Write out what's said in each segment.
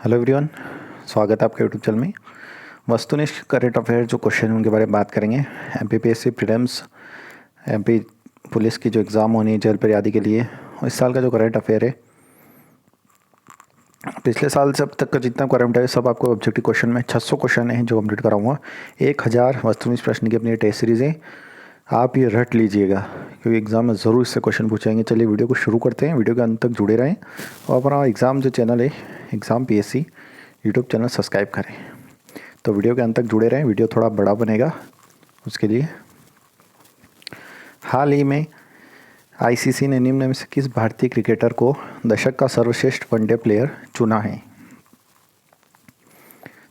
Hello everyone, स्वागत है आपके यूट्यूब चैनल में। वस्तुनिष्ठ करंट अफेयर जो क्वेश्चन हैं उनके बारे में बात करेंगे। एमपीपीएससी प्रीलिम्स, एमपी पुलिस की जो एग्ज़ाम होनी है जेल प्रयादी के लिए, और इस साल का जो करंट अफेयर है, पिछले साल से अब तक का जितना करंट है सब आपको ऑब्जेक्टिव क्वेश्चन में 600 क्वेश्चन है जो कंप्लीट कराऊंगा। 1000 वस्तुनिष्ठ प्रश्न की अपनी टेस्ट सीरीज़ है, आप ये रट लीजिएगा क्योंकि एग्ज़ाम में ज़रूर इससे क्वेश्चन पूछेंगे। चलिए वीडियो को शुरू करते हैं, वीडियो के अंत तक जुड़े रहें और अपना एग्ज़ाम जो चैनल है exam PSC YouTube channel subscribe करें। तो वीडियो के अंत तक जुड़े रहें, वीडियो थोड़ा बड़ा बनेगा उसके लिए। हाल ही में आईसीसी ने निम्न में से किस भारतीय क्रिकेटर को दशक का सर्वश्रेष्ठ वनडे प्लेयर चुना है?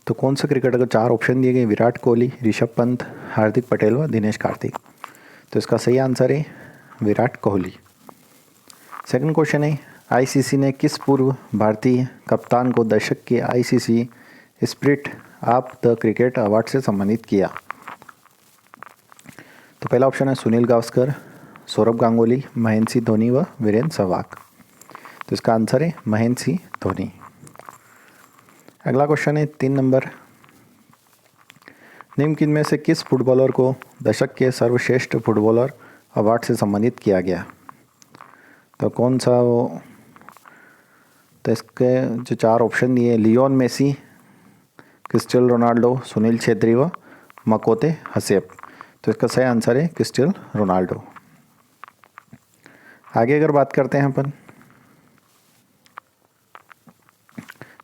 तो कौन सा क्रिकेटर को 4 ऑप्शन दिए गए, विराट कोहली, ऋषभ पंत, हार्दिक पटेल व दिनेश कार्तिक। तो इसका सही आंसर है विराट कोहली। सेकंड क्वेश्चन है, आईसीसी ने किस पूर्व भारतीय कप्तान को दशक के ICC spirit of the cricket award से सम्मानित किया? तो पहला ऑप्शन है सुनील गावस्कर, सौरभ गांगुली, महेंद्र सिंह धोनी व वीरेंद्र सहवाग। तो इसका आंसर है महेंद्र सिंह धोनी। अगला क्वेश्चन है 3 नंबर, निम्न किन में से किस फुटबॉलर को दशक के सर्वश्रेष्ठ फुटबॉलर अवार्ड से सम्मानित किया गया? तो कौन सा वो, तो इसके जो 4 ऑप्शन दिए, Lionel Messi, Cristiano Ronaldo, Sunil Chhetri व मकोते हसेप। तो इसका सही आंसर है क्रिस्टियानो रोनाल्डो। आगे अगर बात करते हैं अपन,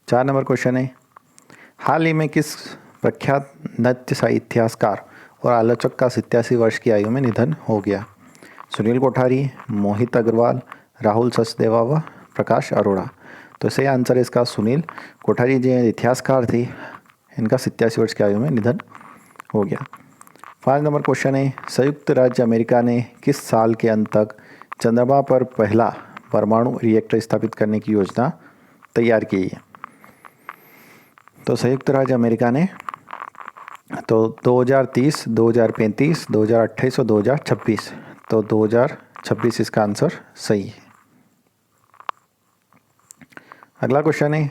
4 नंबर क्वेश्चन है, हाल ही में किस प्रख्यात नृत्य साहित्यकार और आलोचक का 87 वर्ष की आयु में निधन हो गया? सुनील कोठारी, मोहित अग्रवाल, राहुल सचदेवा व प्रकाश अरोड़ा। तो सही आंसर है इसका सुनील कोठारी जी इतिहासकार थे, इनका 87 वर्ष की आयु में निधन हो गया। 5 नंबर क्वेश्चन है, संयुक्त राज्य अमेरिका ने किस साल के अंत तक चंद्रमा पर पहला परमाणु रिएक्टर स्थापित करने की योजना तैयार की है? तो संयुक्त राज्य अमेरिका ने तो 2030, 2035, 2028 और 2026। तो 2026 इसका आंसर सही है। अगला क्वेश्चन है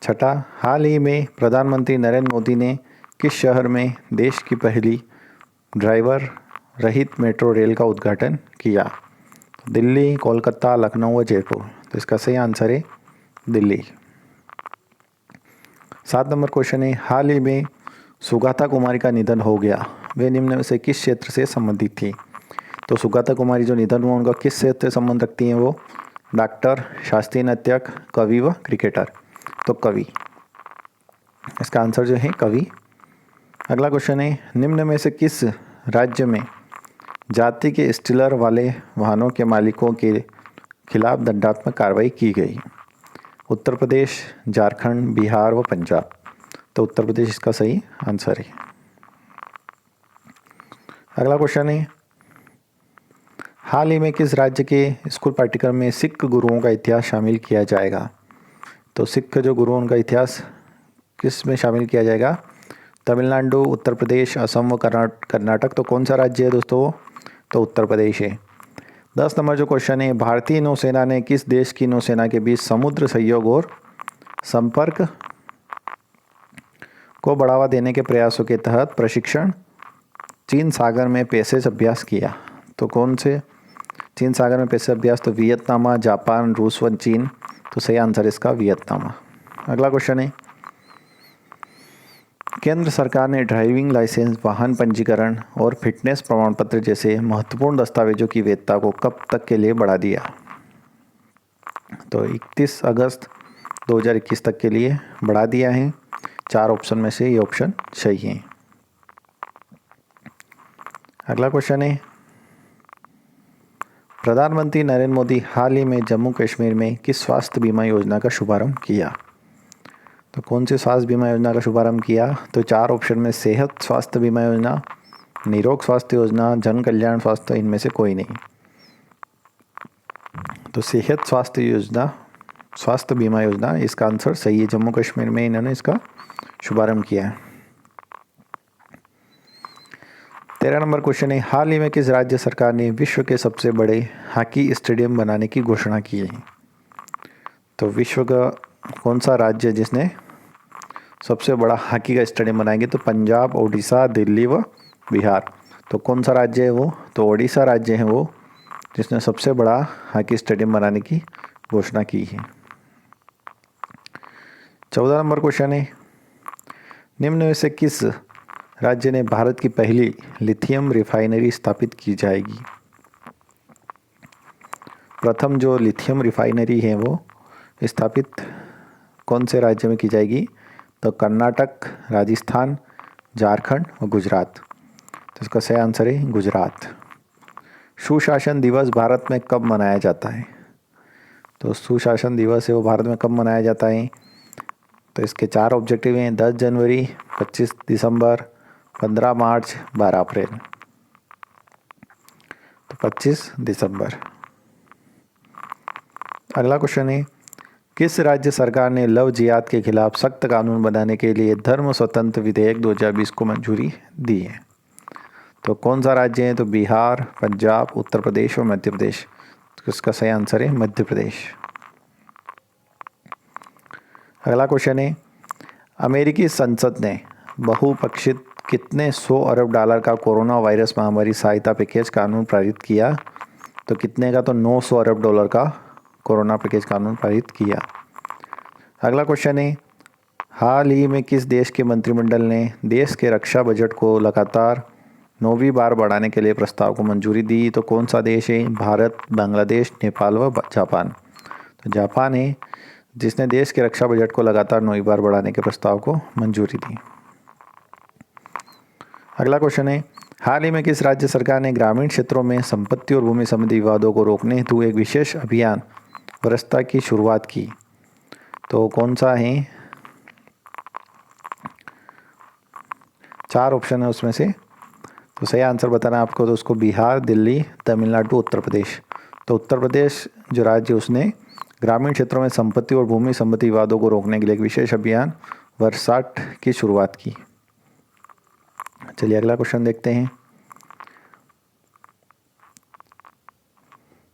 6, हाल ही में प्रधानमंत्री नरेंद्र मोदी ने किस शहर में देश की पहली ड्राइवर रहित मेट्रो रेल का उद्घाटन किया? दिल्ली, कोलकाता, लखनऊ व जयपुर। तो इसका सही आंसर है दिल्ली। 7 नंबर क्वेश्चन है, हाल ही में सुगाता कुमारी का निधन हो गया, वे निम्न में से किस क्षेत्र से संबंधित थी? तो सुगाता कुमारी जो निधन हुआ उनका किस क्षेत्र से संबंध रखती हैं? वो डॉक्टर, शास्त्रीय नृत्यक, कवि व क्रिकेटर। तो कवि, इसका आंसर जो है कवि। अगला क्वेश्चन है, निम्न में से किस राज्य में जाति के स्टिकर वाले वाहनों के मालिकों के खिलाफ दंडात्मक कार्रवाई की गई? उत्तर प्रदेश, झारखंड, बिहार व पंजाब। तो उत्तर प्रदेश इसका सही आंसर है। अगला क्वेश्चन है, हाल ही में किस राज्य के स्कूल पाठ्यक्रम में सिख गुरुओं का इतिहास शामिल किया जाएगा? तो सिख जो गुरुओं का इतिहास किस में शामिल किया जाएगा? तमिलनाडु, उत्तर प्रदेश, असम व कर्नाटक। तो कौन सा राज्य है दोस्तों? तो उत्तर प्रदेश है। 10 नंबर जो क्वेश्चन है, भारतीय नौसेना ने किस देश की नौसेना के बीच समुद्र सहयोग और संपर्क को बढ़ावा देने के प्रयासों के तहत प्रशिक्षण चीन सागर में पैसेज अभ्यास किया? तो कौन से चीन सागर में पैसेज अभ्यास? तो वियतनाम, जापान, रूस व चीन। तो सही आंसर इसका वियतनाम। अगला क्वेश्चन है, केंद्र सरकार ने ड्राइविंग लाइसेंस, वाहन पंजीकरण और फिटनेस प्रमाण पत्र जैसे महत्वपूर्ण दस्तावेजों की वैधता को कब तक के लिए बढ़ा दिया? तो 31 अगस्त 2021 तक के लिए बढ़ा दिया है। 4 ऑप्शन में से ये ऑप्शन सही है। अगला क्वेश्चन है, प्रधानमंत्री नरेंद्र मोदी हाल ही में जम्मू कश्मीर में किस स्वास्थ्य बीमा योजना का शुभारंभ किया? तो कौन सी स्वास्थ्य बीमा योजना का शुभारंभ किया? तो 4 ऑप्शन में सेहत स्वास्थ्य बीमा योजना, निरोग स्वास्थ्य योजना, जन कल्याण स्वास्थ्य, इनमें से कोई नहीं। तो सेहत स्वास्थ्य योजना, स्वास्थ्य बीमा योजना इसका आंसर सही है। जम्मू कश्मीर में इन्होंने इसका शुभारंभ किया है। 13 नंबर क्वेश्चन है, हाल ही में किस राज्य सरकार ने विश्व के सबसे बड़े हॉकी स्टेडियम बनाने की घोषणा की है? तो विश्व का कौन सा राज्य जिसने सबसे बड़ा हॉकी का स्टेडियम बनाएंगे? तो पंजाब, उड़ीसा, दिल्ली व बिहार। तो कौन सा राज्य है वो? तो उड़ीसा राज्य है वो जिसने सबसे बड़ा हॉकी स्टेडियम बनाने की घोषणा की है। 14 नंबर क्वेश्चन है, निम्न में से किस राज्य ने भारत की पहली लिथियम रिफाइनरी स्थापित की जाएगी? प्रथम जो लिथियम रिफाइनरी है वो स्थापित कौन से राज्य में की जाएगी? तो कर्नाटक, राजस्थान, झारखंड और गुजरात। तो इसका सही आंसर है गुजरात। सुशासन दिवस भारत में कब मनाया जाता है? तो सुशासन दिवस है वो भारत में कब मनाया जाता है? तो इसके 4 ऑब्जेक्टिव हैं, 10 जनवरी, 25 दिसंबर, 15 मार्च, 12 अप्रैल। तो 25 दिसंबर। अगला क्वेश्चन है, किस राज्य सरकार ने लव जिहाद के खिलाफ सख्त कानून बनाने के लिए धर्म स्वतंत्र विधेयक 2020 को मंजूरी दी है? तो कौन सा राज्य है? तो बिहार, पंजाब, उत्तर प्रदेश और मध्य प्रदेश। तो इसका सही आंसर है मध्य प्रदेश। अगला क्वेश्चन है, अमेरिकी संसद ने बहुपक्षित कितने 100 अरब डॉलर का कोरोना वायरस महामारी सहायता पैकेज कानून पारित किया? तो कितने का? तो 900 अरब डॉलर का कोरोना पैकेज कानून पारित किया। अगला क्वेश्चन है, हाल ही में किस देश के मंत्रिमंडल ने देश के रक्षा बजट को लगातार 9वीं बार बढ़ाने के लिए प्रस्ताव को मंजूरी दी? तो कौन सा देश है? भारत, बांग्लादेश, नेपाल व जापान। तो जापान है जिसने देश के रक्षा बजट को लगातार 9वीं बार बढ़ाने के प्रस्ताव को मंजूरी दी। अगला क्वेश्चन है, हाल ही में किस राज्य सरकार ने ग्रामीण क्षेत्रों में संपत्ति और भूमि संबंधी विवादों को रोकने हेतु एक विशेष अभियान वरस्ता की शुरुआत की? तो कौन सा है? 4 ऑप्शन है उसमें से, तो सही आंसर बताना आपको। तो उसको बिहार, दिल्ली, तमिलनाडु, उत्तर प्रदेश। तो उत्तर प्रदेश जो राज्य उसने ग्रामीण क्षेत्रों में संपत्ति और भूमि संबंधी विवादों को रोकने के लिए एक विशेष अभियान वर्षाट की शुरुआत की। चलिए अगला क्वेश्चन देखते हैं,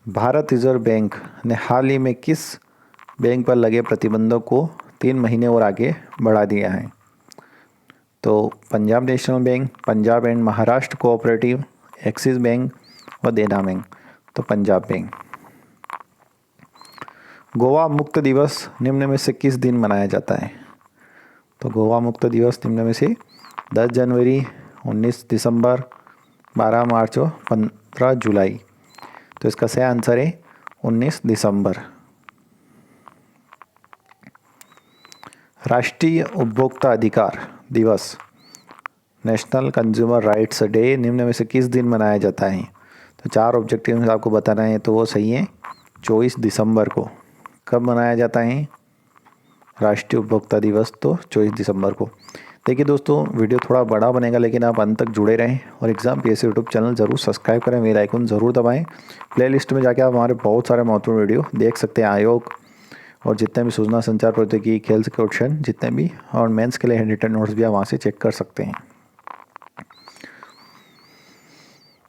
भारत रिजर्व बैंक ने हाल ही में किस बैंक पर लगे प्रतिबंधों को 3 महीने और आगे बढ़ा दिया है? तो Punjab national bank, Punjab and Maharashtra cooperative, axis bank व देना बैंक। तो पंजाब बैंक। गोवा मुक्त दिवस निम्न में से किस दिन मनाया जाता है? तो गोवा मुक्त दिवस निम्न में से 10 जनवरी, 19 दिसंबर, 12 मार्च और 15 जुलाई। तो इसका सही आंसर है 19 दिसंबर। राष्ट्रीय उपभोक्ता अधिकार दिवस, नेशनल कंज्यूमर राइट्स डे निम्न में से किस दिन मनाया जाता है? तो 4 ऑब्जेक्टिव आपको बताना है, तो वो सही है 24 दिसंबर को। कब मनाया जाता है राष्ट्रीय उपभोक्ता दिवस? तो 24 दिसंबर को। देखिए दोस्तों, वीडियो थोड़ा बड़ा बनेगा लेकिन आप अंत तक जुड़े रहें और एग्जाम पीएससी यूट्यूब चैनल ज़रूर सब्सक्राइब करें, बेल आइकन ज़रूर दबाएं। प्लेलिस्ट में जाके आप हमारे बहुत सारे महत्वपूर्ण वीडियो देख सकते हैं। आयोग और जितने भी सूचना संचार प्रौद्योगिकी, खेल के क्वेश्चन जितने भी, और मेंस के लिए हैंड रिटन नोट्स भी आप वहाँ से चेक कर सकते हैं।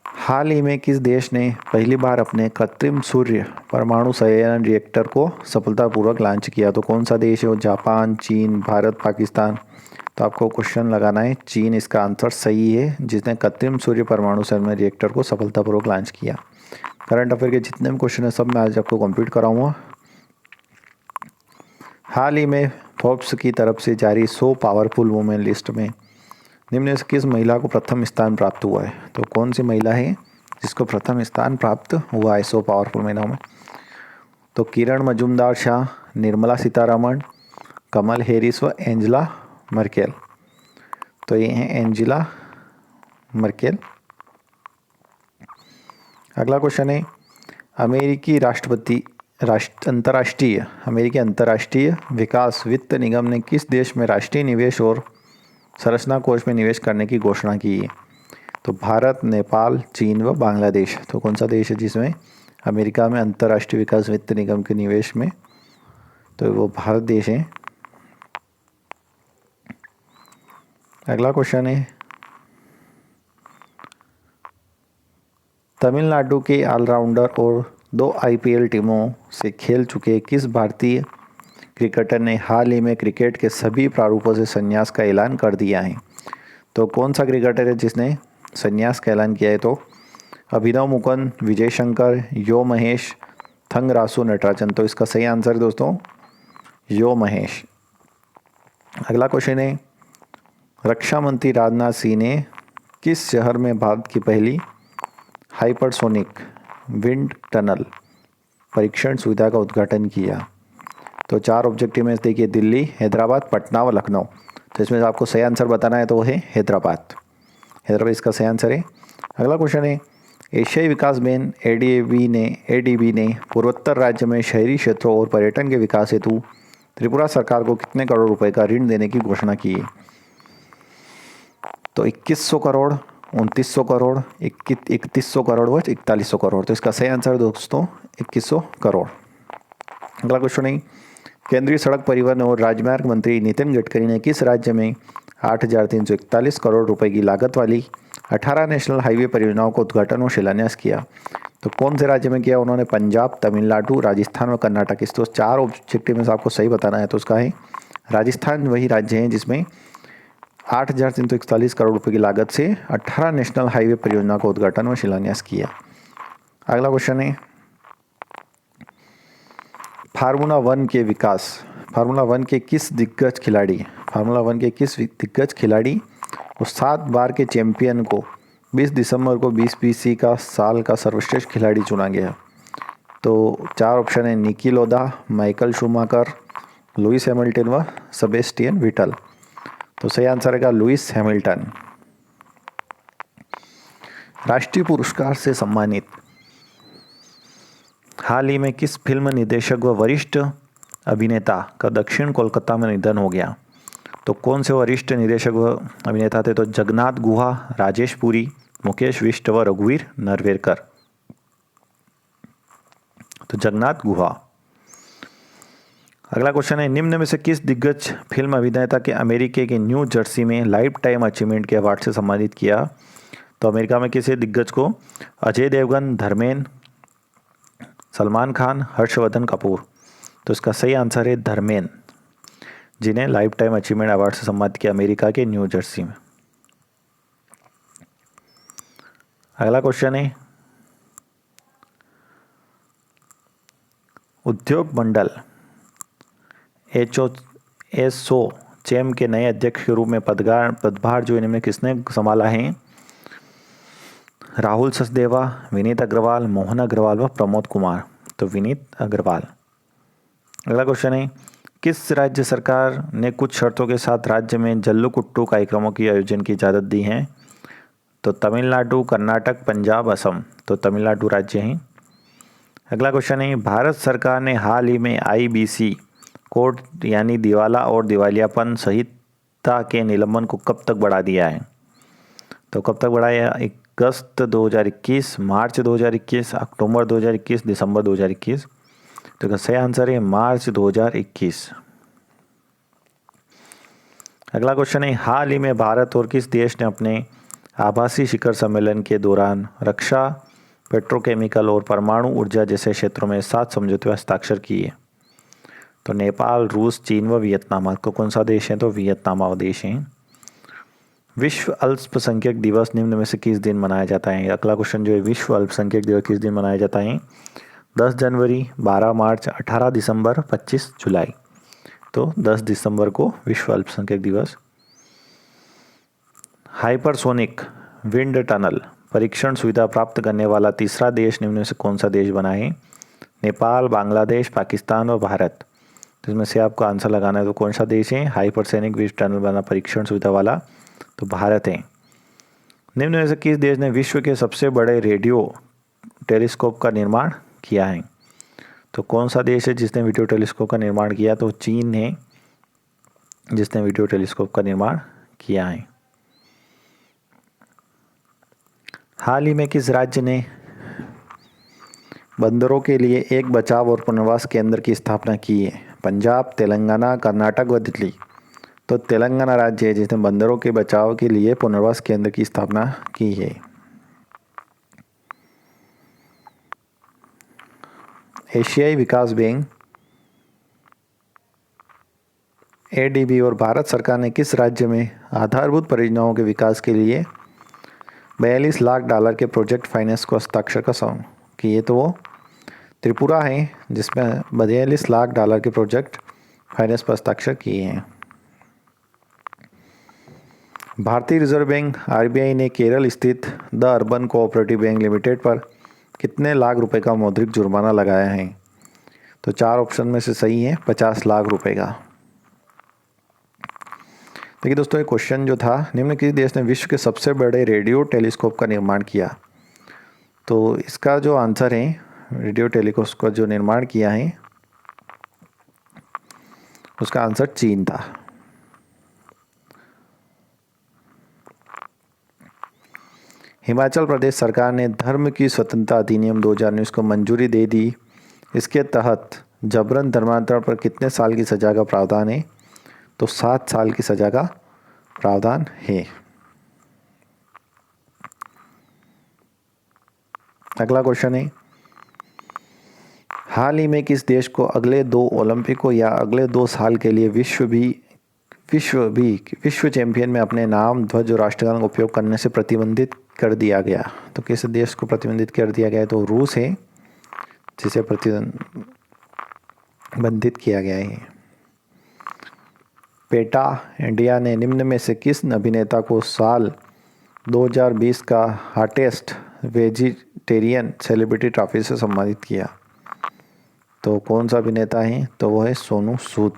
हाल ही में किस देश ने पहली बार अपने कृत्रिम सूर्य परमाणु संचयन रिएक्टर को सफलतापूर्वक लॉन्च किया? तो कौन सा देश है वो? जापान, चीन, भारत, पाकिस्तान। तो आपको क्वेश्चन लगाना है चीन, इसका आंसर सही है, जिसने कृत्रिम सूर्य परमाणु संचयन रिएक्टर को सफलतापूर्वक लॉन्च किया। करंट अफेयर के जितने भी क्वेश्चन है सब मैं आज आपको कंप्लीट कराऊंगा। हाल ही में फोर्ब्स की तरफ से जारी 100 पावरफुल वुमेन लिस्ट में निम्न से किस महिला को प्रथम स्थान प्राप्त हुआ है? तो कौन सी महिला है जिसको प्रथम स्थान प्राप्त हुआ है 100 पावरफुल महिलाओं में? तो किरण मजूमदार शाह, निर्मला सीतारमण, कमल हैरिस व एंजेला मर्केल। तो ये हैं एंजेला मर्केल। अगला क्वेश्चन है, अमेरिकी अंतर्राष्ट्रीय विकास वित्त निगम ने किस देश में राष्ट्रीय निवेश और संरचना कोष में निवेश करने की घोषणा की है? तो भारत, नेपाल, चीन व बांग्लादेश। तो कौन सा देश है जिसमें अमेरिका में अंतर्राष्ट्रीय विकास वित्त निगम के निवेश में? तो वो भारत देश है। अगला क्वेश्चन है, तमिलनाडु के ऑलराउंडर और 2 आईपीएल टीमों से खेल चुके किस भारतीय क्रिकेटर ने हाल ही में क्रिकेट के सभी प्रारूपों से संन्यास का ऐलान कर दिया है? तो कौन सा क्रिकेटर है जिसने संन्यास का ऐलान किया है? तो अभिनव मुकुंद, विजय शंकर, यो महेश, थंगरासु नटराजन। तो इसका सही आंसर है दोस्तों यो महेश। अगला क्वेश्चन है, रक्षा मंत्री राजनाथ सिंह ने किस शहर में भारत की पहली हाइपरसोनिक विंड टनल परीक्षण सुविधा का उद्घाटन किया? तो 4 ऑब्जेक्टिव में देखिए, दिल्ली, हैदराबाद, पटना व लखनऊ। तो इसमें आपको सही आंसर बताना है, तो वो है हैदराबाद। हैदराबाद इसका सही आंसर है। अगला क्वेश्चन है, एशियाई विकास बैंक एडीबी ने पूर्वोत्तर राज्य में शहरी क्षेत्रों और पर्यटन के विकास हेतु त्रिपुरा सरकार को कितने करोड़ रुपए का ऋण देने की घोषणा की है? तो 2100 करोड़, 2900 करोड़, 3100 करोड़ व 4100 करोड़। तो इसका सही आंसर दोस्तों 2100 करोड़। अगला क्वेश्चन है, केंद्रीय सड़क परिवहन और राजमार्ग मंत्री नितिन गडकरी ने किस राज्य में 8,341 करोड़ रुपए की लागत वाली 18 नेशनल हाईवे परियोजनाओं का उद्घाटन और शिलान्यास किया? तो कौन से राज्य में किया उन्होंने? पंजाब, तमिलनाडु, राजस्थान और कर्नाटक। इस तो 4 ऑब्जेक्टिव में से आपको सही बताना है, तो उसका है राजस्थान वही राज्य है जिसमें 8,341 करोड़ रुपए की लागत से 18 नेशनल हाईवे परियोजना का उद्घाटन और शिलान्यास किया। अगला क्वेश्चन है, फार्मूला वन के किस दिग्गज खिलाड़ी और 7 बार के चैंपियन को 20 दिसंबर को 2020 का साल का सर्वश्रेष्ठ खिलाड़ी चुना गया? तो 4 ऑप्शन है, Niki Lauda, Michael Schumacher, Lewis Hamilton व सेबेस्टियन विटल। तो सही आंसर है लुइस हैमिल्टन। राष्ट्रीय पुरस्कार से सम्मानित हाल ही में किस फिल्म निर्देशक व वरिष्ठ अभिनेता का दक्षिण कोलकाता में निधन हो गया? तो कौन से वरिष्ठ निर्देशक व अभिनेता थे? तो जगन्नाथ गुहा, राजेश पुरी, मुकेश विष्ट व रघुवीर नरवेरकर। तो जगन्नाथ गुहा। अगला क्वेश्चन है, निम्न में से किस दिग्गज फिल्म अभिनेता के अमेरिका के न्यू जर्सी में लाइफ टाइम अचीवमेंट के अवार्ड से सम्मानित किया? तो अमेरिका में किसी दिग्गज को? अजय देवगन, धर्मेंद्र, सलमान खान, हर्षवर्धन कपूर। तो इसका सही आंसर है धर्मेंद्र, जिन्हें लाइफ टाइम अचीवमेंट अवार्ड से सम्मानित किया अमेरिका के न्यू जर्सी में। अगला क्वेश्चन है, उद्योग मंडल एसोचैम के नए अध्यक्ष के रूप में पदभार जो इनमें किसने संभाला है? राहुल सचदेवा, विनीत अग्रवाल, मोहन अग्रवाल व प्रमोद कुमार। तो विनीत अग्रवाल। अगला क्वेश्चन है, किस राज्य सरकार ने कुछ शर्तों के साथ राज्य में जल्लीकट्टू कार्यक्रमों की आयोजन की इजाज़त दी है? तो तमिलनाडु, कर्नाटक, पंजाब, असम। तो तमिलनाडु राज्य है। अगला क्वेश्चन है, भारत सरकार ने हाल ही में IBC कोर्ट यानी दिवाला और दिवालियापन संहिता के निलंबन को कब तक बढ़ा दिया है? तो कब तक बढ़ाया? अगस्त 2021, मार्च 2021, अक्टूबर 2021, दिसंबर 2021। तो सही आंसर है मार्च 2021। अगला क्वेश्चन है, हाल ही में भारत और किस देश ने अपने आभासी शिखर सम्मेलन के दौरान रक्षा, पेट्रोकेमिकल और परमाणु ऊर्जा जैसे क्षेत्रों में 7 समझौते हस्ताक्षर किए? तो नेपाल, रूस, चीन व वियतनाम। आपको कौन सा देश है? तो वियतनाम देश है। विश्व अल्पसंख्यक दिवस निम्न में से किस दिन मनाया जाता है? अगला क्वेश्चन जो है, विश्व अल्पसंख्यक दिवस किस दिन मनाया जाता है? 10 जनवरी, 12 मार्च, 18 दिसंबर, 25 जुलाई। तो 10 दिसंबर को विश्व अल्पसंख्यक दिवस। हाइपरसोनिक विंड टनल परीक्षण सुविधा प्राप्त करने वाला तीसरा देश निम्न में से कौन सा देश बना है? नेपाल, बांग्लादेश, पाकिस्तान और भारत। तो इसमें से आपको आंसर लगाना है, तो कौन सा देश है हाइपरसोनिक विंड टनल बना परीक्षण सुविधा वाला? तो भारत है। निम्न में से किस देश ने विश्व के सबसे बड़े रेडियो टेलीस्कोप का निर्माण किया है? तो कौन सा देश है जिसने वीडियो टेलीस्कोप का निर्माण किया? तो चीन है जिसने वीडियो टेलीस्कोप का निर्माण किया है। हाल ही में किस राज्य ने बंदरों के लिए एक बचाव और पुनर्वास केंद्र की स्थापना की है? पंजाब, तेलंगाना, कर्नाटक व दिल्ली। तो तेलंगाना राज्य है जिसने बंदरों के बचाव के लिए पुनर्वास केंद्र की स्थापना की है। एशियाई विकास बैंक एडीबी और भारत सरकार ने किस राज्य में आधारभूत परियोजनाओं के विकास के लिए $42 लाख के प्रोजेक्ट फाइनेंस को हस्ताक्षर का सौंप किए? तो वो त्रिपुरा है जिसमें $42 लाख के प्रोजेक्ट फाइनेंस पर हस्ताक्षर किए हैं। भारतीय रिजर्व बैंक आरबीआई ने केरल स्थित the urban cooperative bank limited पर कितने लाख रुपए का मौद्रिक जुर्माना लगाया है? तो 4 ऑप्शन में से सही है 50 लाख रुपए का। देखिए दोस्तों, ये क्वेश्चन जो था, निम्न किस देश ने विश्व के सबसे बड़े रेडियो टेलीस्कोप का निर्माण किया? तो इसका जो आंसर है, रेडियो टेलीस्कोप का जो निर्माण किया है उसका आंसर चीन था। हिमाचल प्रदेश सरकार ने धर्म की स्वतंत्रता अधिनियम 2019 को मंजूरी दे दी। इसके तहत जबरन धर्मांतरण पर कितने साल की सज़ा का प्रावधान है? तो 7 साल की सज़ा का प्रावधान है। अगला क्वेश्चन है, हाल ही में किस देश को अगले 2 ओलंपिकों या अगले 2 साल के लिए विश्व चैंपियन में अपने नाम, ध्वज और राष्ट्रगान का उपयोग करने से प्रतिबंधित कर दिया गया? तो किस देश को प्रतिबंधित कर दिया गया? तो रूस है जिसे प्रतिबंधित किया गया है। पेटा इंडिया ने निम्न में से किस अभिनेता को साल 2020 का हॉटेस्ट वेजिटेरियन सेलिब्रिटी ट्रॉफी से सम्मानित किया? तो कौन सा अभिनेता है? तो वो है सोनू सूद।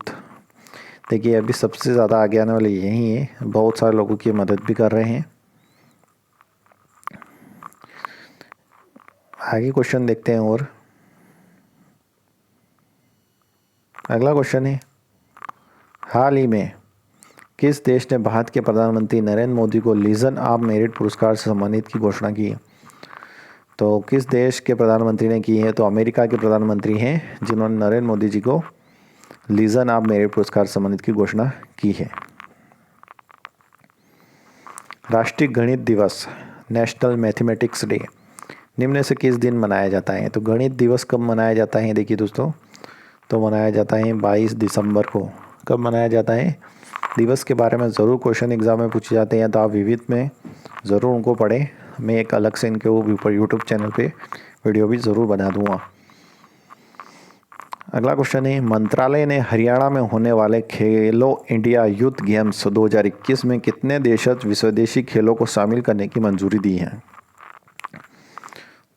देखिए, अभी सबसे ज़्यादा आगे आने वाले यही है, बहुत सारे लोगों की मदद भी कर रहे हैं। आगे क्वेश्चन देखते हैं। और अगला क्वेश्चन है, हाल ही में किस देश ने भारत के प्रधानमंत्री नरेंद्र मोदी को लीजन ऑफ मेरिट पुरस्कार से सम्मानित की घोषणा की? तो किस देश के प्रधानमंत्री ने की है? तो अमेरिका के प्रधानमंत्री हैं जिन्होंने नरेंद्र मोदी जी को लीजन ऑफ मेरिट पुरस्कार सम्मानित की घोषणा की है। राष्ट्रीय गणित दिवस, नेशनल मैथमेटिक्स डे, निम्न से किस दिन मनाया जाता है? तो गणित दिवस कब मनाया जाता है? देखिए दोस्तों, तो मनाया जाता है 22 दिसंबर को। कब मनाया जाता है? दिवस के बारे में ज़रूर क्वेश्चन एग्जाम में पूछे जाते हैं, तो आप विविध में ज़रूर उनको पढ़ें। मैं एक अलग से इनके ऊपर यूट्यूब चैनल पे वीडियो भी ज़रूर बना दूँगा। अगला क्वेश्चन है, मंत्रालय ने हरियाणा में होने वाले खेलो इंडिया यूथ गेम्स 2021 में कितने देशज विदेशी खेलों को शामिल करने की मंजूरी दी है?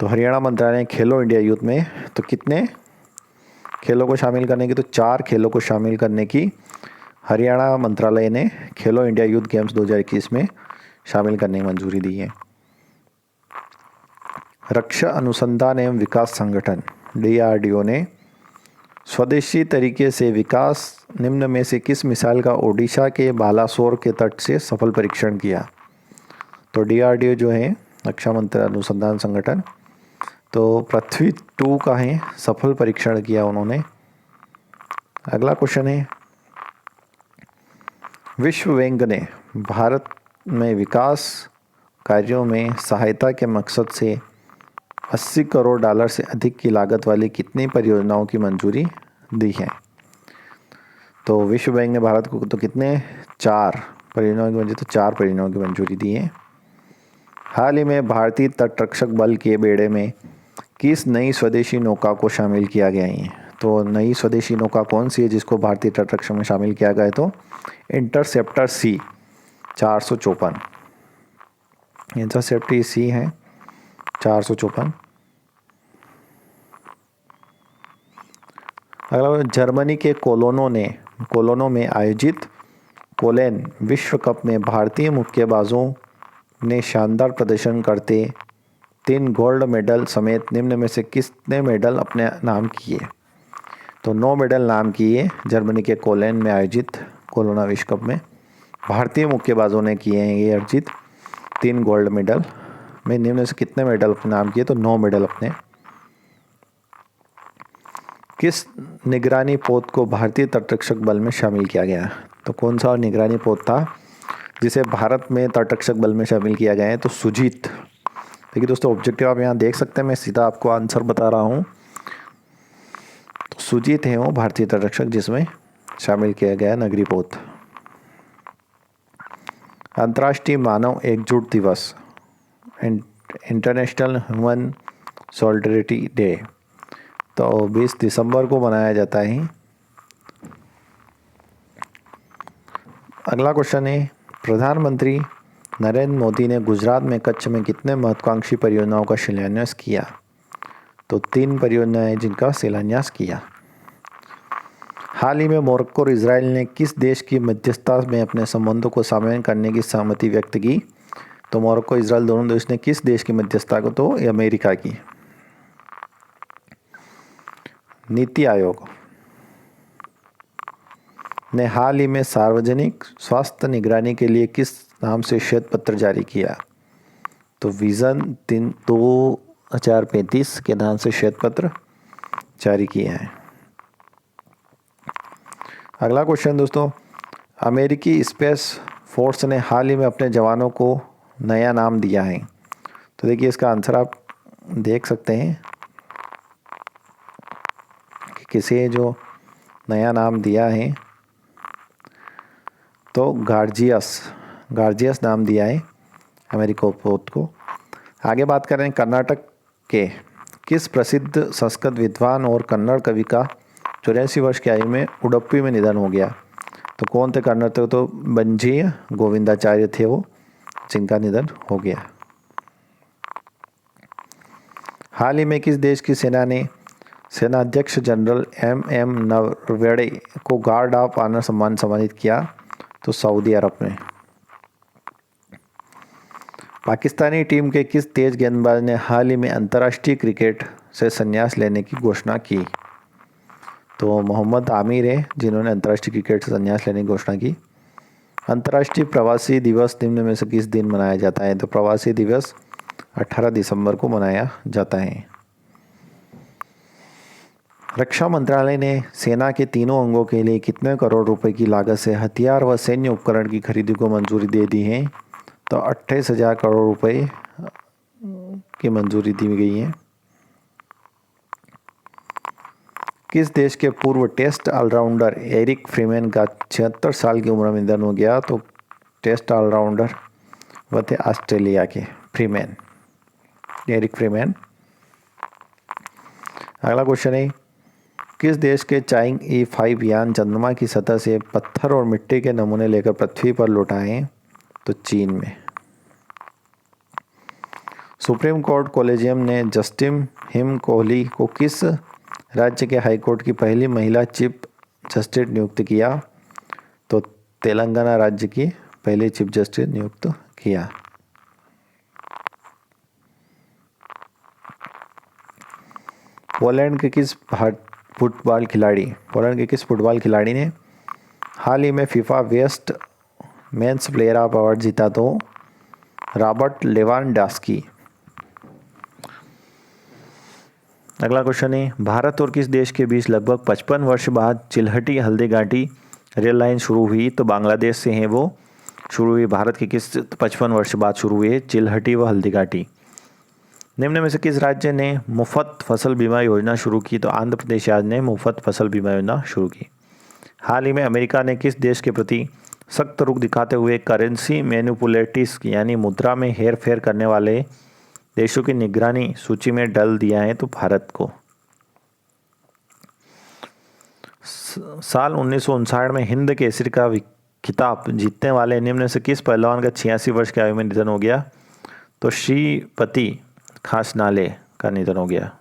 तो हरियाणा मंत्रालय ने खेलो इंडिया यूथ में तो कितने खेलों को शामिल करने की? तो 4 खेलों को शामिल करने की हरियाणा मंत्रालय ने खेलो इंडिया यूथ गेम्स 2021 में शामिल करने की मंजूरी दी है। रक्षा अनुसंधान एवं विकास संगठन DRDO ने स्वदेशी तरीके से विकास निम्न में से किस मिसाइल का ओडिशा के बालासोर के तट से सफल परीक्षण किया? तो DRDO जो है रक्षा मंत्री अनुसंधान संगठन, तो पृथ्वी 2 का है सफल परीक्षण किया उन्होंने। अगला क्वेश्चन है, विश्व बैंक ने भारत में विकास कार्यों में सहायता के मकसद से $80 करोड़ से अधिक की लागत वाली कितनी परियोजनाओं की मंजूरी दी है? तो विश्व बैंक ने भारत को तो कितने 4 परियोजनाओं की मंजूरी, तो 4 परियोजनाओं की मंजूरी दी है। हाल ही में भारतीय तटरक्षक बल के बेड़े में किस नई स्वदेशी नौका को शामिल किया गया है? तो नई स्वदेशी नौका कौन सी है जिसको भारतीय तटरक्षक में शामिल किया गया है? तो इंटरसेप्टर C 454। इंटरसेप्टर C है 454। अगला, जर्मनी के कोलोनो में आयोजित कोलेन विश्व कप में भारतीय मुक्केबाजों ने शानदार प्रदर्शन करते 3 गोल्ड मेडल समेत निम्न में से कितने मेडल अपने नाम किए? तो 9 मेडल नाम किए जर्मनी के कोलेन में आयोजित कोलोना विश्व कप में भारतीय मुक्केबाजों ने किए हैं ये अर्जित 3 गोल्ड मेडल में निम्न से कितने मेडल अपने नाम किए? तो 9 मेडल अपने। किस निगरानी पोत को भारतीय तटरक्षक बल में शामिल किया गया? तो कौन सा निगरानी पोत था जिसे भारत में तटरक्षक बल में शामिल किया गया है? तो सुजीत। देखिए दोस्तों, ऑब्जेक्टिव आप यहाँ देख सकते हैं, मैं सीधा आपको आंसर बता रहा हूँ। तो सुजीत है वो भारतीय तटरक्षक जिसमें शामिल किया गया नगरी पोत। अंतर्राष्ट्रीय मानव एकजुट दिवस, इंटरनेशनल ह्यूमन सॉलिडरिटी डे, तो 20 दिसंबर को मनाया जाता है। अगला क्वेश्चन है, प्रधानमंत्री नरेंद्र मोदी ने गुजरात में कच्छ में कितने महत्वाकांक्षी परियोजनाओं का शिलान्यास किया? तो 3 परियोजनाएं जिनका शिलान्यास किया। हाल ही में मोरक्को और इजराइल ने किस देश की मध्यस्थता में अपने संबंधों को सामान्य करने की सहमति व्यक्त की? तो मोरक्को इजराइल दोनों देश ने किस देश की मध्यस्थता को? तो अमेरिका की। नीति आयोग ने हाल ही में सार्वजनिक स्वास्थ्य निगरानी के लिए किस नाम से श्वेत पत्र जारी किया? तो विजन 2035 के नाम से श्वेत पत्र जारी किए हैं। अगला क्वेश्चन दोस्तों, अमेरिकी स्पेस फोर्स ने हाल ही में अपने जवानों को नया नाम दिया है। तो देखिए इसका आंसर आप देख सकते हैं कि किसे जो नया नाम दिया है, तो गार्जियस नाम दिया है अमेरिका पोत को। आगे बात करें, कर्नाटक के किस प्रसिद्ध संस्कृत विद्वान और कन्नड़ कवि का 84 वर्ष की आयु में उडुपी में निधन हो गया? तो कौन थे कर्नाटक? तो बंजी गोविंदाचार्य थे वो, जिनका निधन हो गया। हाल ही में किस देश की सेना ने सेनाध्यक्ष जनरल एम नरवणे को गार्ड ऑफ ऑनर सम्मान सम्मानित किया? तो सऊदी अरब में। पाकिस्तानी टीम के किस तेज गेंदबाज ने हाल ही में अंतर्राष्ट्रीय क्रिकेट से संन्यास लेने की घोषणा की? तो मोहम्मद आमिर है जिन्होंने अंतर्राष्ट्रीय क्रिकेट से संन्यास लेने की घोषणा की। अंतर्राष्ट्रीय प्रवासी दिवस निम्न में से किस दिन मनाया जाता है? तो प्रवासी दिवस 18 दिसंबर को मनाया जाता है। रक्षा मंत्रालय ने सेना के तीनों अंगों के लिए कितने करोड़ रुपए की लागत से हथियार व सैन्य उपकरण की खरीदी को मंजूरी दे दी है? तो 28,000 करोड़ रुपए की मंजूरी दी गई है। किस देश के पूर्व टेस्ट ऑलराउंडर एरिक फ्रीमैन का 76 साल की उम्र में निधन हो गया? तो टेस्ट ऑलराउंडर वह थे ऑस्ट्रेलिया के फ्रीमैन, एरिक फ्रीमैन। अगला क्वेश्चन है, किस देश के चाइंग E5 यान चंद्रमा की सतह से पत्थर और मिट्टी के नमूने लेकर पृथ्वी पर लौटाए? तो चीन में। सुप्रीम कोर्ट कोलेजियम ने जस्टिस हिम कोहली को किस राज्य के हाईकोर्ट की पहली महिला चीफ जस्टिस नियुक्त किया? तो तेलंगाना राज्य की पहली चीफ जस्टिस नियुक्त किया। पोलैंड के किस फुटबॉल खिलाड़ी ने हाल ही में FIFA best men's player of award जीता? तो रॉबर्ट लेवांडोव्स्की। अगला क्वेश्चन है, भारत और किस देश के बीच लगभग 55 वर्ष बाद चिल्हटी हल्दीघाटी रेल लाइन शुरू हुई? तो बांग्लादेश से है वो शुरू हुई। भारत के किस 55 वर्ष बाद शुरू हुई? चिल्हटी व हल्दीघाटी। निम्न में से किस राज्य ने मुफ्त फसल बीमा योजना शुरू की? तो आंध्र प्रदेश राज्य ने मुफ्त फसल बीमा योजना शुरू की। हाल ही में अमेरिका ने किस देश के प्रति सख्त रुख दिखाते हुए करेंसी मैनिपुलेटर्स यानी मुद्रा में हेर फेर करने वाले देशों की निगरानी सूची में डाल दिया है? तो भारत को। साल 1959 में हिंद केसरी का खिताब जीतने वाले निम्न से किस पहलवान का 86 वर्ष की आयु में निधन हो गया? तो श्रीपति खासनाले का निधन हो गया।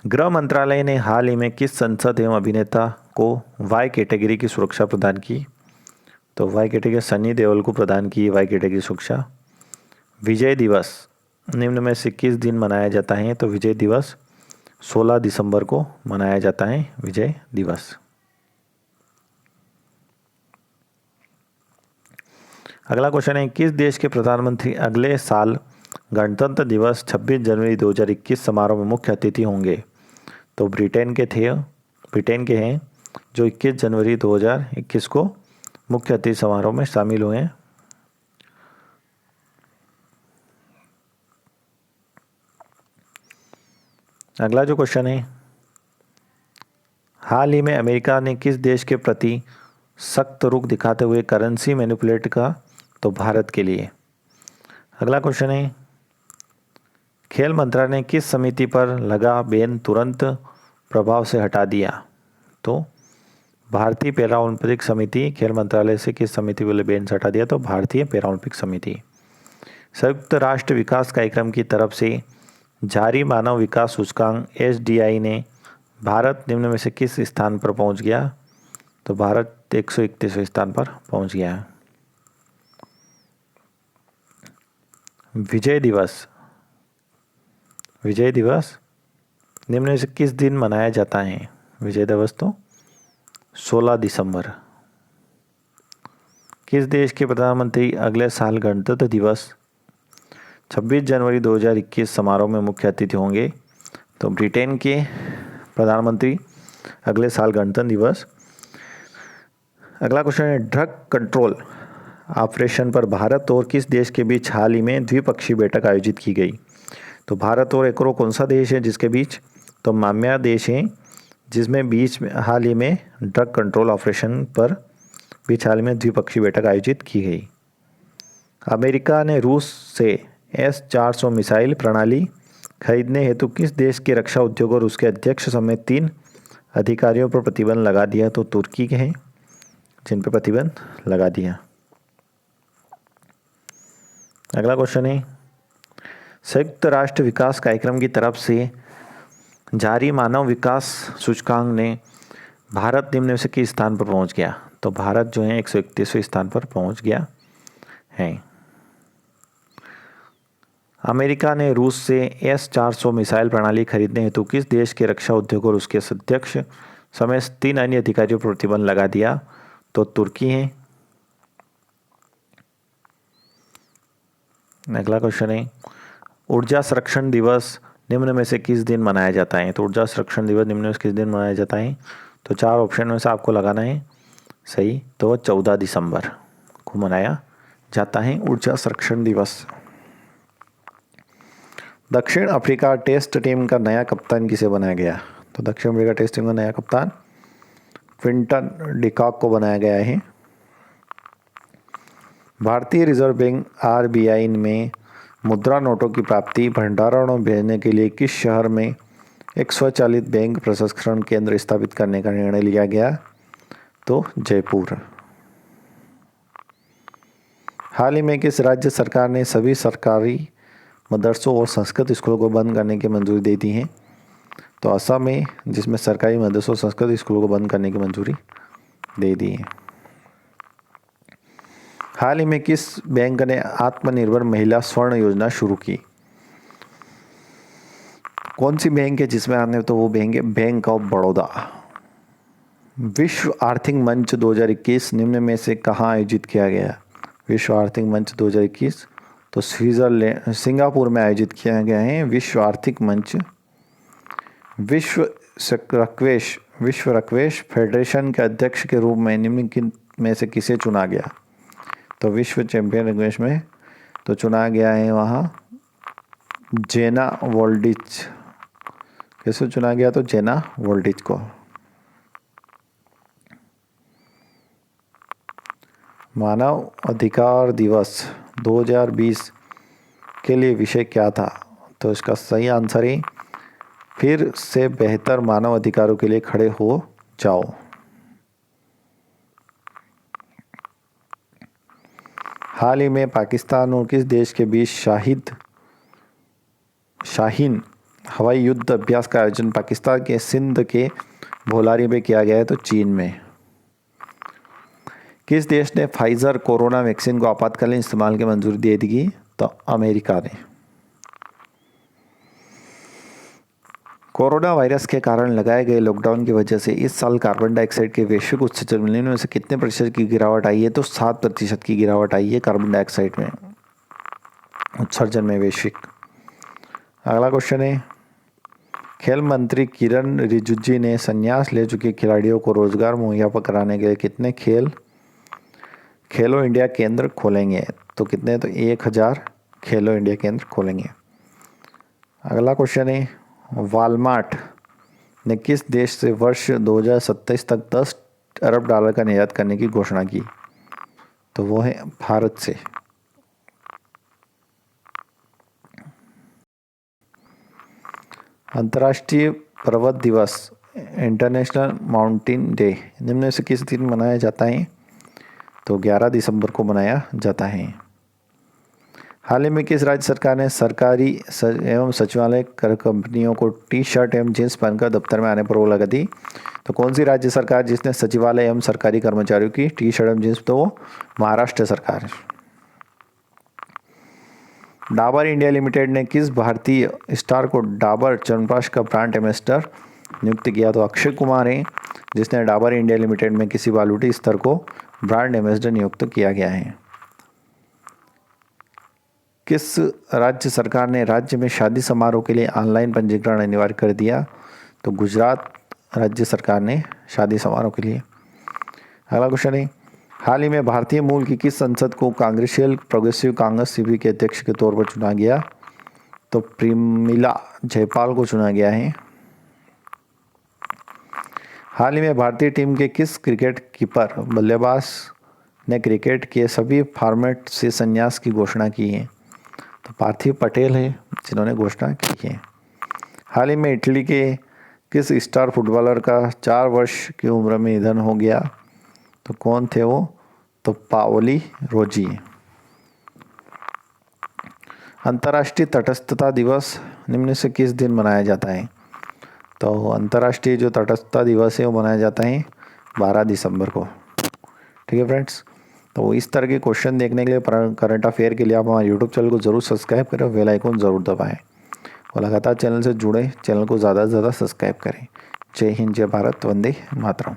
गृह मंत्रालय ने हाल ही में किस सांसद एवं अभिनेता को वाई कैटेगरी की सुरक्षा प्रदान की? तो वाई कैटेगरी सनी देओल को प्रदान की वाई कैटेगरी सुरक्षा। विजय दिवस निम्न में से किस दिन मनाया जाता है? तो विजय दिवस 16 दिसंबर को मनाया जाता है विजय दिवस। अगला क्वेश्चन है, किस देश के प्रधानमंत्री अगले साल गणतंत्र दिवस 26 जनवरी 2021 समारोह में मुख्य अतिथि होंगे? तो ब्रिटेन के हैं जो 21 जनवरी 2021 को मुख्य अतिथि समारोह में शामिल हुए हैं। अगला जो क्वेश्चन है, हाल ही में अमेरिका ने किस देश के प्रति सख्त रुख दिखाते हुए करेंसी मैनिपुलेट का, तो भारत के लिए। अगला क्वेश्चन है, खेल मंत्रालय ने किस समिति पर लगा बैन तुरंत प्रभाव से हटा दिया, तो भारतीय पैरा ओलंपिक समिति खेल मंत्रालय से किस समिति वाले बैन से हटा दिया, तो भारतीय पैरा ओलंपिक समिति। संयुक्त राष्ट्र विकास कार्यक्रम की तरफ से जारी मानव विकास सूचकांक SDI ने भारत निम्न में से किस स्थान पर पहुंच गया, तो भारत 131वें स्थान पर पहुंच गया है। विजय दिवस निम्न में से किस दिन मनाया जाता है, विजय दिवस तो 16 दिसंबर। किस देश के प्रधानमंत्री अगले साल गणतंत्र दिवस 26 जनवरी 2021 समारोह में मुख्य अतिथि होंगे, तो ब्रिटेन के प्रधानमंत्री अगले साल गणतंत्र दिवस। अगला क्वेश्चन है, ड्रग कंट्रोल ऑपरेशन पर भारत और किस देश के बीच हाल ही में द्विपक्षीय बैठक आयोजित की गई, तो भारत और एक और कौन सा देश है जिसके बीच, तो म्यांमार देश है जिसमें बीच में हाल ही में ड्रग कंट्रोल ऑपरेशन पर बीच हाल में द्विपक्षीय बैठक आयोजित की गई। अमेरिका ने रूस से S-400 मिसाइल प्रणाली खरीदने हेतु किस देश के रक्षा उद्योग और उसके अध्यक्ष समेत 3 अधिकारियों पर प्रतिबंध लगा दिया, तो तुर्की के हैं जिन पर प्रतिबंध लगा दिया। अगला क्वेश्चन है, संयुक्त राष्ट्र विकास कार्यक्रम की तरफ से जारी मानव विकास सूचकांक ने भारत निम्न में से किस स्थान पर पहुंच गया, तो भारत जो है 131वें स्थान पर पहुंच गया है। अमेरिका ने रूस से S-400 मिसाइल प्रणाली खरीदने हेतु किस देश के रक्षा उद्योग और उसके अध्यक्ष समेत 3 अन्य अधिकारियों पर प्रतिबंध लगा दिया, तो तुर्की है। अगला क्वेश्चन है, ऊर्जा संरक्षण दिवस निम्न में से किस दिन मनाया जाता है, तो ऊर्जा संरक्षण दिवस निम्न में से किस दिन मनाया जाता है, तो 4 ऑप्शन में से आपको लगाना है सही, तो 14 दिसंबर को मनाया जाता है ऊर्जा संरक्षण दिवस। दक्षिण अफ्रीका टेस्ट टीम का नया कप्तान किसे बनाया गया, तो दक्षिण अफ्रीका टेस्ट टीम का नया कप्तान क्विंटन डिकॉक को बनाया गया है। भारतीय रिजर्व बैंक RBI में मुद्रा नोटों की प्राप्ति भंडारण और भेजने के लिए किस शहर में एक स्वचालित बैंक प्रसंस्करण केंद्र स्थापित करने का निर्णय लिया गया, तो जयपुर। हाल ही में किस राज्य सरकार ने सभी सरकारी मदरसों और संस्कृत स्कूलों को बंद करने की मंजूरी दे दी है, तो असम में, जिसमें सरकारी मदरसों और संस्कृत स्कूलों को बंद करने की मंजूरी दे दी है। हाल ही में किस बैंक ने आत्मनिर्भर महिला स्वर्ण योजना शुरू की, कौन सी बैंक है जिसमें आने, तो वो बैंक है बैंक ऑफ बड़ौदा। विश्व आर्थिक मंच 2021 निम्न में से कहाँ आयोजित किया गया, विश्व आर्थिक मंच 2021 तो सिंगापुर में आयोजित किया गया है विश्व आर्थिक मंच। विश्व रक्वेश फेडरेशन के अध्यक्ष के रूप में निम्न में से किसे चुना गया, तो विश्व चैंपियन रक्वेश में तो चुना गया है वहाँ जेना वोल्डिच। किसे चुना गया, तो जेना वोल्डिच को। मानव अधिकार दिवस 2020 के लिए विषय क्या था, तो इसका सही आंसर है फिर से बेहतर मानव अधिकारों के लिए खड़े हो जाओ। हाल ही में पाकिस्तान और किस देश के बीच शाहीन हवाई युद्ध अभ्यास का आयोजन पाकिस्तान के सिंध के भोलारी में किया गया है, तो चीन में। किस देश ने फाइजर कोरोना वैक्सीन को आपातकालीन इस्तेमाल की मंजूरी दे दी, तो अमेरिका ने। कोरोना वायरस के कारण लगाए गए लॉकडाउन की वजह से इस साल कार्बन डाइऑक्साइड के वैश्विक उत्सर्जन में से कितने प्रतिशत की गिरावट आई है, तो 7% की गिरावट आई है कार्बन डाइऑक्साइड में उत्सर्जन में वैश्विक। अगला क्वेश्चन है, खेल मंत्री किरण रिजिजू ने संन्यास ले चुके खिलाड़ियों को रोजगार मुहैया कराने के लिए कितने खेलो इंडिया केंद्र खोलेंगे, तो कितने, तो 1000 खेलो इंडिया केंद्र खोलेंगे। अगला क्वेश्चन है, वालमार्ट ने किस देश से वर्ष 2027 तक 10 अरब डॉलर का निर्यात करने की घोषणा की? तो वो है भारत से। अंतर्राष्ट्रीय पर्वत दिवस इंटरनेशनल माउंटेन डे निम्न में से किस दिन मनाया जाता है? तो 11 दिसंबर को मनाया जाता है। हाल ही में किस राज्य सरकार ने सरकारी एवं सचिवालय कर कंपनियों को टी शर्ट एवं जींस पहनकर दफ्तर में आने पर रोक लगा दी? तो कौन सी राज्य सरकार जिसने सचिवालय एवं सरकारी कर्मचारियों की टी शर्ट एवं जींस? तो वो महाराष्ट्र सरकार है। डाबर इंडिया लिमिटेड ने किस भारतीय स्टार को डाबर च्यवनप्राश का ब्रांड एम्बेसडर नियुक्त किया? तो अक्षय कुमार हैं जिसने डाबर इंडिया लिमिटेड में किसी बालूटी स्तर को ब्रांड एम्बेसडर नियुक्त किया गया है। किस राज्य सरकार ने राज्य में शादी समारोह के लिए ऑनलाइन पंजीकरण अनिवार्य कर दिया? तो गुजरात राज्य सरकार ने शादी समारोह के लिए। अगला क्वेश्चन है, हाल ही में भारतीय मूल की किस संसद को कांग्रेसियल प्रोग्रेसिव कांग्रेस सीपी के अध्यक्ष के तौर पर चुना गया? तो प्रेमिला जयपाल को चुना गया है। हाल ही में भारतीय टीम के किस क्रिकेट कीपर बल्लेबाज ने क्रिकेट के सभी फॉर्मेट से संन्यास की घोषणा की है? तो पार्थिव पटेल है जिन्होंने घोषणा की है। हाल ही में इटली के किस स्टार फुटबॉलर का 4 वर्ष की उम्र में निधन हो गया? तो कौन थे वो? तो पाओली रोजी। अंतर्राष्ट्रीय तटस्थता दिवस निम्न से किस दिन मनाया जाता है? तो अंतर्राष्ट्रीय जो तटस्थता दिवस है वो मनाया जाता है 12 दिसंबर को। ठीक है फ्रेंड्स, तो इस तरह के क्वेश्चन देखने के लिए करंट अफेयर के लिए आप हमारे यूट्यूब चैनल को ज़रूर सब्सक्राइब करें, बेल आइकन ज़रूर दबाएं और लगातार चैनल से जुड़े, चैनल को ज़्यादा से ज़्यादा सब्सक्राइब करें। जय हिंद, जय भारत, वंदे मातरम।